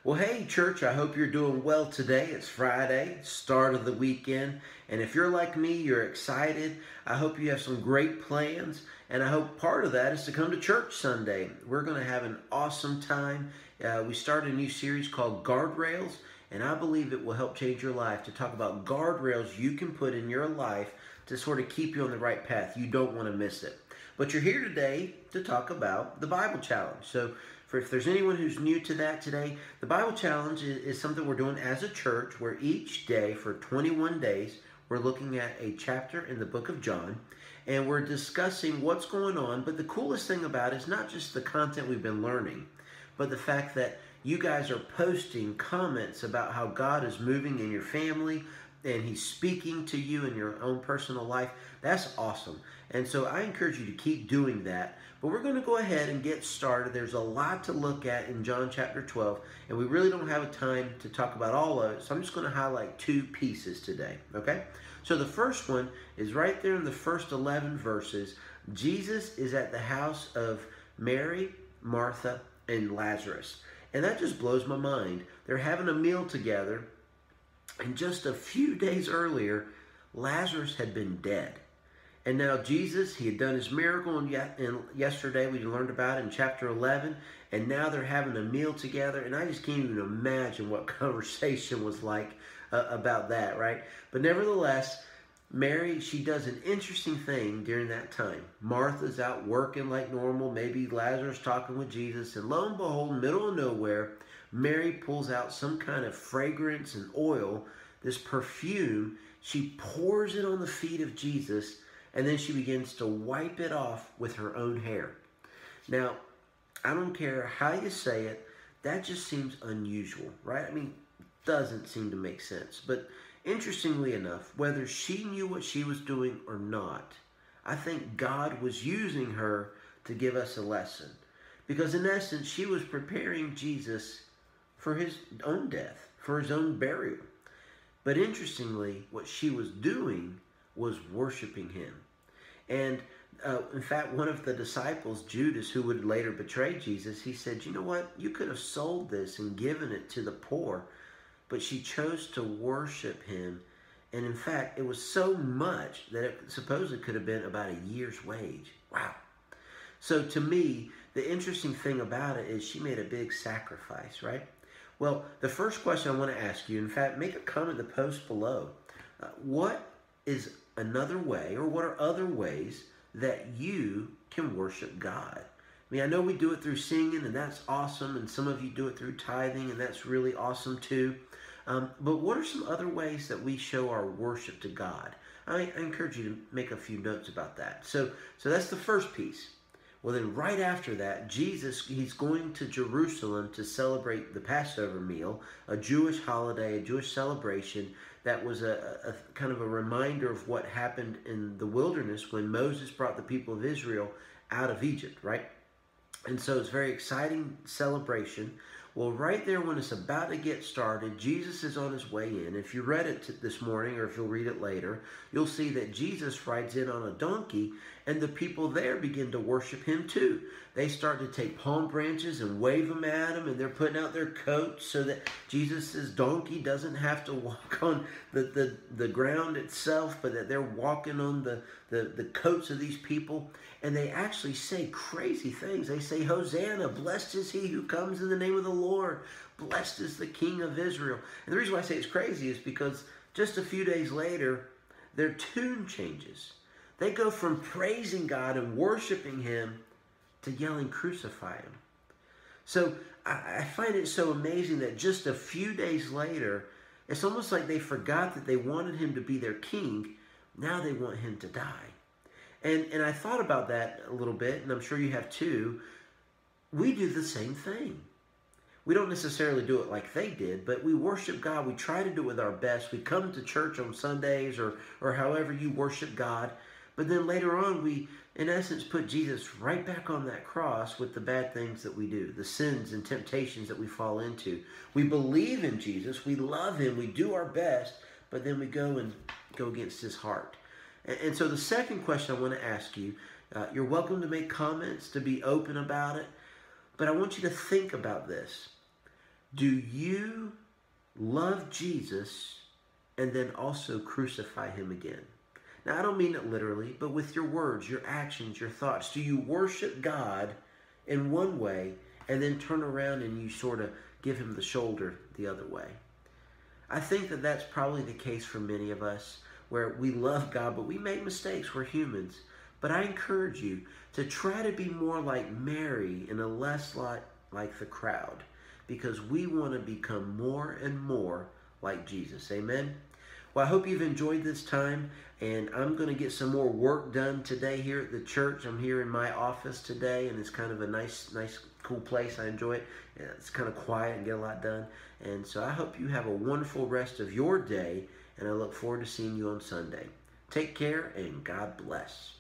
Well, hey, church, I hope you're doing well today. It's Friday, start of the weekend. And if you're like me, you're excited. I hope you have some great plans. And I hope part of that is to come to church Sunday. We're going to have an awesome time. We started a new series called Guardrails, and I believe it will help change your life to talk about guardrails you can put in your life to sort of keep you on the right path. You don't want to miss it. But you're here today to talk about the Bible Challenge. So if there's anyone who's new to that today, the Bible Challenge is something we're doing as a church where each day for 21 days, we're looking at a chapter in the book of John, and we're discussing what's going on. But the coolest thing about it is not just the content we've been learning, but the fact that you guys are posting comments about how God is moving in your family and He's speaking to you in your own personal life. That's awesome. And so I encourage you to keep doing that. But we're going to go ahead and get started. There's a lot to look at in John chapter 12, and we really don't have a time to talk about all of it. So I'm just going to highlight two pieces today, okay? So the first one is right there in the first 11 verses. Jesus is at the house of Mary, Martha, and Lazarus. And that just blows my mind. They're having a meal together, and just a few days earlier, Lazarus had been dead. And now Jesus, He had done His miracle, and yesterday we learned about it in chapter 11, and now they're having a meal together, and I just can't even imagine what conversation was like about that, right? But nevertheless, Mary, she does an interesting thing during that time. Martha's out working like normal, maybe Lazarus talking with Jesus, and lo and behold, middle of nowhere, Mary pulls out some kind of fragrance and oil, this perfume. She pours it on the feet of Jesus, and then she begins to wipe it off with her own hair. Now, I don't care how you say it, that just seems unusual, right? I mean, doesn't seem to make sense. But interestingly enough, whether she knew what she was doing or not, I think God was using her to give us a lesson. Because in essence, she was preparing Jesus for His own death, for His own burial. But interestingly, what she was doing was worshiping Him. And in fact, one of the disciples, Judas, who would later betray Jesus, he said, you know what? You could have sold this and given it to the poor, but she chose to worship Him. And in fact, it was so much that it supposedly could have been about a year's wage. Wow. So to me, the interesting thing about it is she made a big sacrifice, right? Well, the first question I want to ask you, in fact, make a comment in the post below. What is another way, or what are other ways that you can worship God? I mean, I know we do it through singing, and that's awesome, and some of you do it through tithing, and that's really awesome too. But what are some other ways that we show our worship to God? I encourage you to make a few notes about that. So that's the first piece. Well, then right after that, Jesus, He's going to Jerusalem to celebrate the Passover meal, a Jewish holiday, a Jewish celebration that was a kind of a reminder of what happened in the wilderness when Moses brought the people of Israel out of Egypt, right? And so it's a very exciting celebration. Well, right there when it's about to get started, Jesus is on His way in. If you read it this morning, or if you'll read it later, you'll see that Jesus rides in on a donkey, and the people there begin to worship Him too. They start to take palm branches and wave them at Him, and they're putting out their coats so that Jesus' donkey doesn't have to walk on the ground itself, but that they're walking on the coats of these people. And they actually say crazy things. They say, Hosanna, blessed is He who comes in the name of the Lord. Blessed is the King of Israel. And the reason why I say it's crazy is because just a few days later, their tune changes. They go from praising God and worshiping Him to yelling, crucify Him. So I find it so amazing that just a few days later, it's almost like they forgot that they wanted Him to be their king. Now they want Him to die. And I thought about that a little bit, and I'm sure you have too. We do the same thing. We don't necessarily do it like they did, but we worship God. We try to do it with our best. We come to church on Sundays or however you worship God. But then later on, we, in essence, put Jesus right back on that cross with the bad things that we do, the sins and temptations that we fall into. We believe in Jesus. We love Him. We do our best, but then we go against His heart. And so the second question I want to ask you, you're welcome to make comments, to be open about it, but I want you to think about this. Do you love Jesus and then also crucify him again? Now, I don't mean it literally, but with your words, your actions, your thoughts. Do you worship God in one way and then turn around and you sort of give him the shoulder the other way? I think that that's probably the case for many of us, where we love God, but we make mistakes. We're humans. But I encourage you to try to be more like Mary and a less like the crowd, because we want to become more and more like Jesus. Amen? Well, I hope you've enjoyed this time, and I'm going to get some more work done today here at the church. I'm here in my office today, and it's kind of a nice, cool place. I enjoy it. It's kind of quiet and get a lot done. And so I hope you have a wonderful rest of your day, and I look forward to seeing you on Sunday. Take care, and God bless.